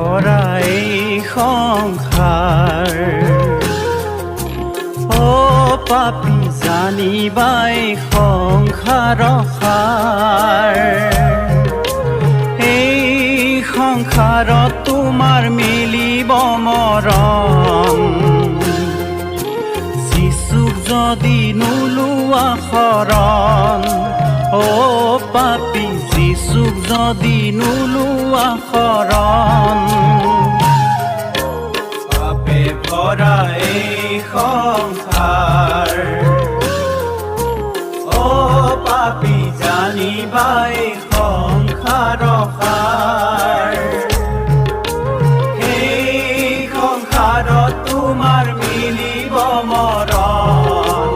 ভৰা এই সংসাৰ ও পাপী জানিবাই সংসাৰ সাৰ এই সংসাৰত তোমাৰ মিলিব মৰম যিচুক যদি নোলোৱা শৰণ ও পাপী যিচুক যদি নোলোৱা শৰণ পাপে ভৰা এই সংসাৰ ও পাপী জানিবাই সংসাৰ সাৰ এই সংসাৰত তোমাৰ মিলিব মৰণ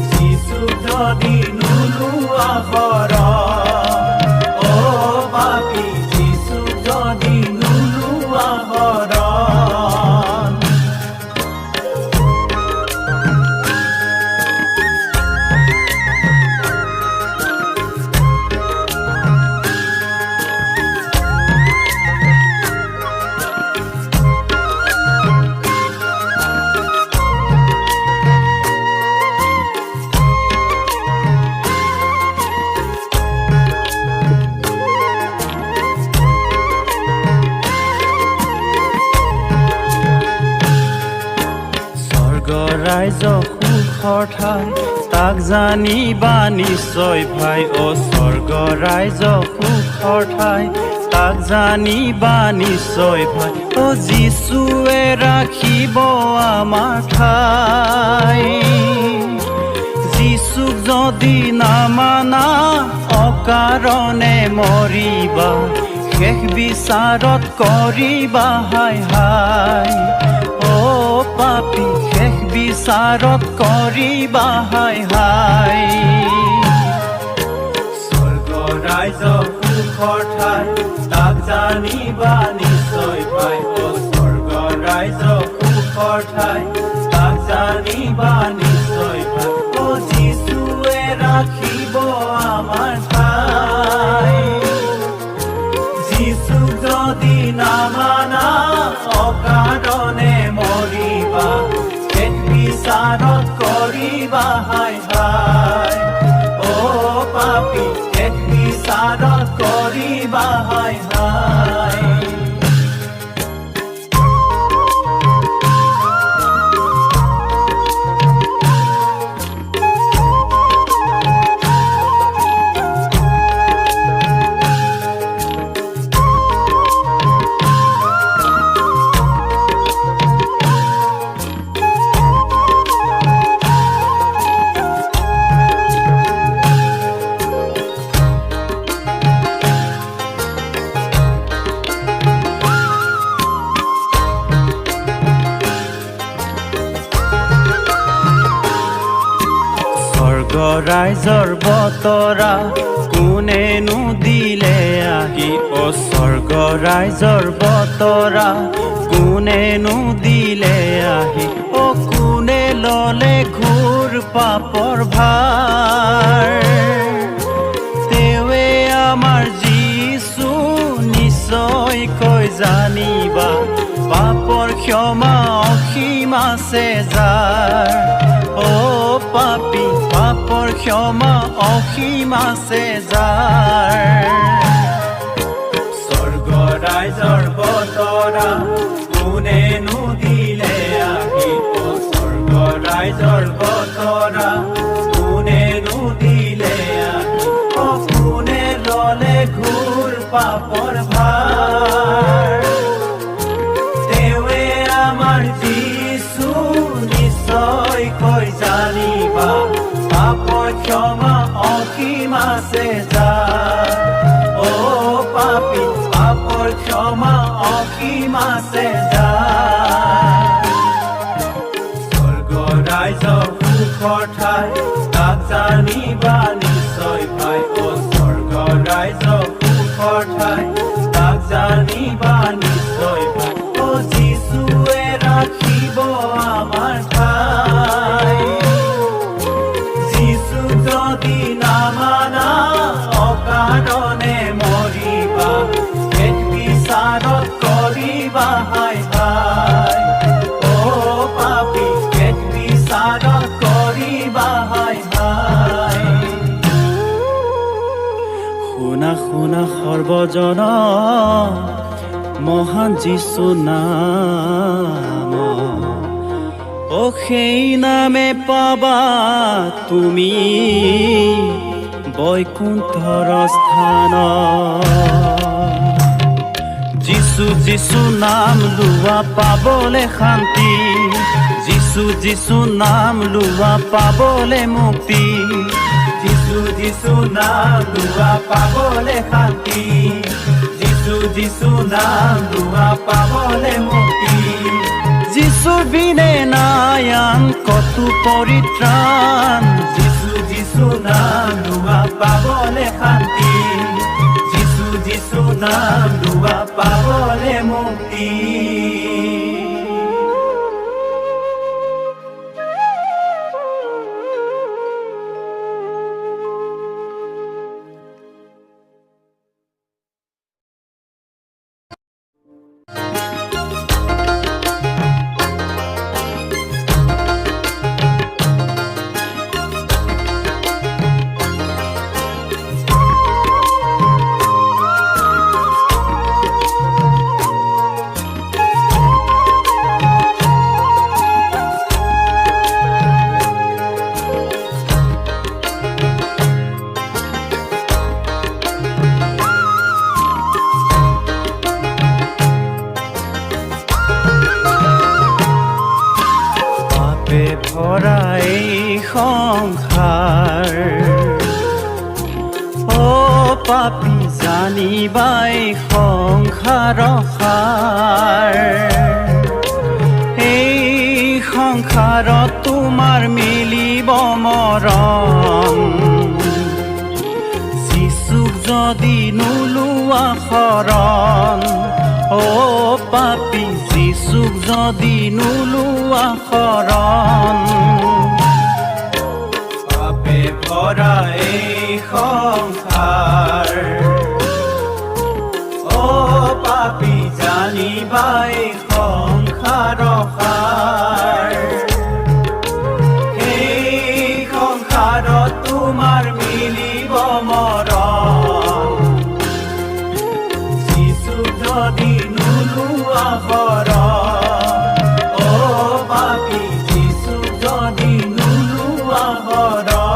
যিচুক যদি নোলোৱা শৰণ ও পাপী যিচুক যদি নোলোৱা শৰণ ৰাইজ সুখৰ ঠাই তাক জানিবা নিশ্চয় ভাই অ স্বৰ্গ ৰাইজ সুখৰ ঠাই তাক জানিবা নিশ্চয় ভাই অ যিচুৱে ৰাখিব আমাৰ ঠাই যিচুক যদি নামানা অকাৰণে মৰিবা শেষ বিচাৰত কৰিবা হাই হাই ও পাপী শেষ বিচাৰত কৰিবা হাই হাই স্বৰ্গ ৰাইজ সুখৰ ঠাই তাক জানিবা নিশ্চয় পাই অ স্বৰ্গ ৰাইজ সুখৰ ঠাই তাক জানিবা নিশ্চয় পাই অ যিচুৱে ৰাখিব আমাৰ ঠাই যিচুক যদি নামানা অকাৰণে মৰিবা শেষ বিচাৰত কৰিবা হাই হাই ও পাপী শেষ বিচাৰত কৰিবা হাই হাই ৰাইজৰ বতৰা কোনেনো দিলে আহি অ স্বৰ্গ ৰাইজৰ বতৰা কোনেনো দিলে আহি অ কোনে ললে ঘূৰ পাপৰ ভাৰ তেৱে আমাৰ যিচু নিশ্চয়কৈ জানিবা পাপৰ ক্ষমা অসীম আছে যাৰ ও পাপী পাপৰ ক্ষমা অসীম আছে যাৰ স্বৰ্গ ৰাইজৰ বতৰা কোনেনো দিলে আহি অ স্বৰ্গ ৰাইজৰ বতৰা কোনেনো দিলে আহি অ কোনে ললে ঘূৰ পাপৰ ভাৰ তেৱে আমাৰ যিচু নিশ্চয়কৈ জানিবা পাপৰ ক্ষমা অসীম আছে যাৰ ও পাপী পাপৰ ক্ষমা অসীম আছে যাৰ স্বৰ্গ ৰাইজ সুখৰ ঠাই তাক জানিবা নিশ্চয় পাই অ স্বৰ্গ ৰাইজ সুখৰ ঠাই তাক জানিবা নিশ্চয় পাই অ যিচুৱে ৰাখিব আমাৰ ঠাই যিচুক যদি নামানা অকাৰণে মৰিবা শেষ বিচাৰত শুনা সৰ্বজন মহান যিশু নাম সেই নামে পাবা তুমি বৈকুণ্ঠৰ স্থান যিশু যিশু নাম লোৱা পাবলে শান্তি যিশু যিশু নাম লোৱা পাবলে মুক্তি যিশু যিশু নাম লোৱা পাবলে শান্তি যিশু যিশু নাম লোৱা পাবলে মুক্তি যিশু বিনে নাই আন কতো পৰিত্ৰাণ যিশু যিশু নাম লোৱা পাবলে শান্তি যিশু যিশু নাম লোৱা পাবলে মুক্তি ভৰা এই সংসাৰ পাপী জানিবাই সংসাৰ সাৰ এই সংসাৰত তোমাৰ মিলিব মৰণ যিচুক যদি নোলোৱা শৰণ পাপী যিচুক যদি নোলোৱা শৰণ পাপে ভৰা এই সংসাৰ পাপী জানিবাই সংসাৰ সাৰ এই সংসাৰত তোমাৰ মিলিব মৰণ যিচুক যদি নোলোৱা শৰণ পাপী যিচুক যদি নোলোৱা শৰণ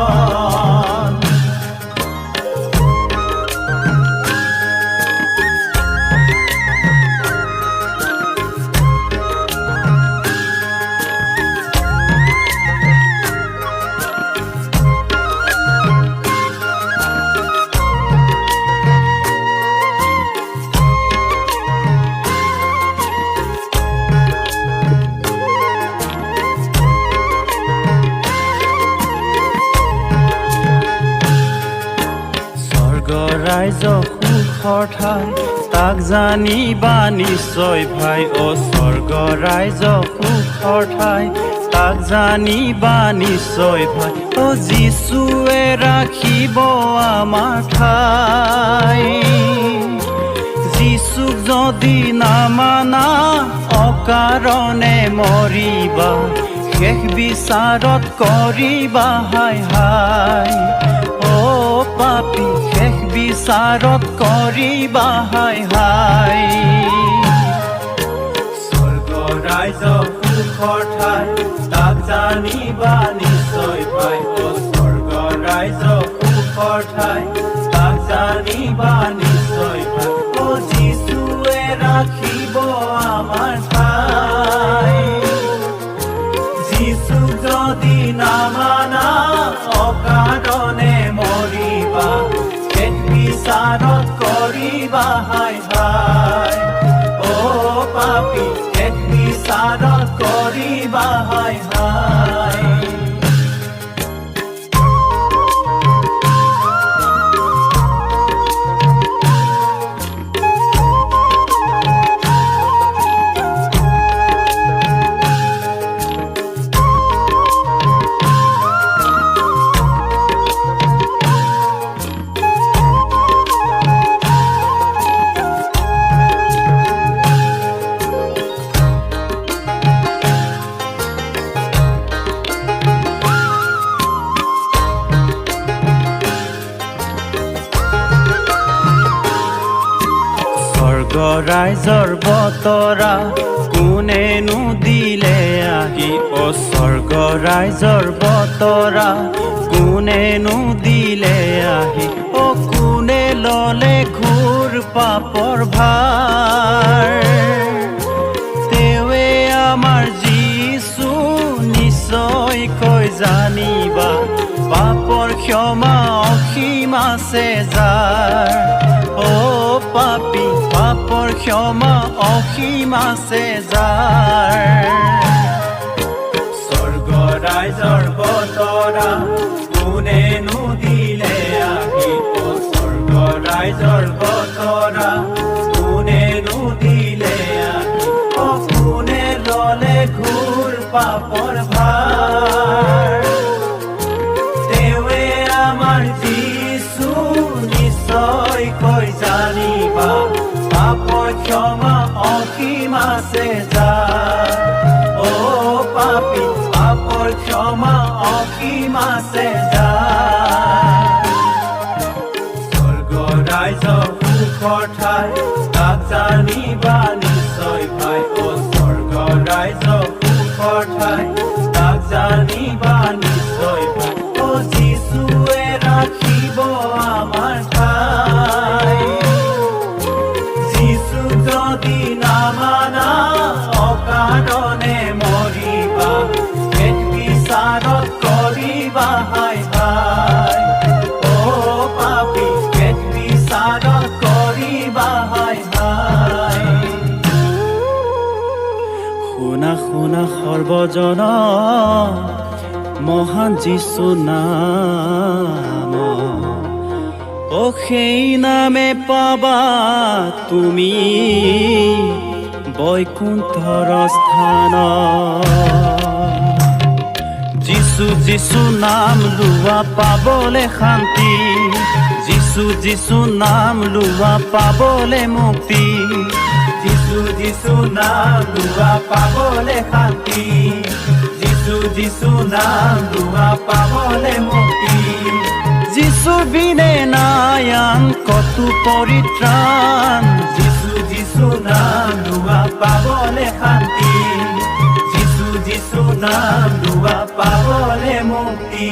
ৰাইজ সুখৰ ঠাই তাক জানিবা নিশ্চয় ভাই স্বৰ্গ ৰাইজ সুখৰ ঠাই তাক জানিবা নিশ্চয় ভাই যিচুৱে ৰাখিব আমাৰ ঠাই যিচুক যদি নামানা অকাৰণে মৰিবা শেষ বিচাৰত কৰিবা হাই হাই পাপী শেষ বিচাৰত কৰিবা হাই হাই স্বৰ্গ ৰাইজ সুখৰ ঠাই তাক জানিবা নিশ্চয় পাই স্বৰ্গ ৰাইজ সুখৰ ঠাই তাক জানিবা নিশ্চয় পাই যিচুৱে ৰাখিব আমাৰ ঠাই যিচুক যদি নামানা অকাৰণে মৰিবা শেষ বিচাৰত কৰিবা হাই হাই পাপী শেষ বিচাৰত কৰিবা হাই হাই ৰাইজৰ বতৰা কোনেনো দিলে আহি অ স্বৰ্গ ৰাইজৰ বতৰা কোনেনো দিলে আহি অ কোনে ললে ঘোৰ পাপৰ ভাৰ তেৱে আমাৰ যীশু নিশ্চয়কৈ জানিবা পাপৰ ক্ষমা অসীম আছে যাৰ অ পাপী পাপৰ ক্ষমা অসীম আছে যাৰ স্বৰ্গ ৰাইজৰ বতৰা কোনেনো দিলে আহি অ স্বৰ্গ ৰাইজৰ বতৰা কোনেনো দিলে আহি অ কোনে ললে ঘোৰ পাপৰ ভাৰ তেৱে আমাৰ যীশু নিশ্চয়কৈ জানিবা পাপৰ ক্ষমা অসীম আছে যাৰ অ পাপী পাপৰ ক্ষমা অসীম আছে যাৰ স্বৰ্গ ৰাইজ সুখৰ ঠাই তাক জানিবা নিশ্চয় ভাই অ স্বৰ্গ ৰাইজ সুখৰ ঠাই তাক জানিবা নিশ্চয় ভাই অ যীশুৱে ৰাখিব আমাৰ ঠাই যীশু যদি নামানা অকাৰণে মৰিবা পেট বিচাৰত কৰিবা হাই হাই অ পাপী পেট বিচাৰত কৰিবা হাই হাই শুনা শুনা সৰ্বজন মহান যীশু নাম অ সেই নামে পাবা তুমি বৈকুণ্ঠৰ স্থান যীশু যীশু নাম লোৱা পাবলে শান্তি যীশু যীশু নাম লোৱা পাবলে মুক্তি যীশু যীশু নাম লোৱা পাবলে শান্তি যীশু যীশু নাম লোৱা পাবলে মুক্তি যীশুৰ বিনে নাই আন কতো পৰিত্ৰাণ যীশু যীশু নাম লোৱা পাবলে শান্তি যীশু যীশু নাম লোৱা পাবলে মুক্তি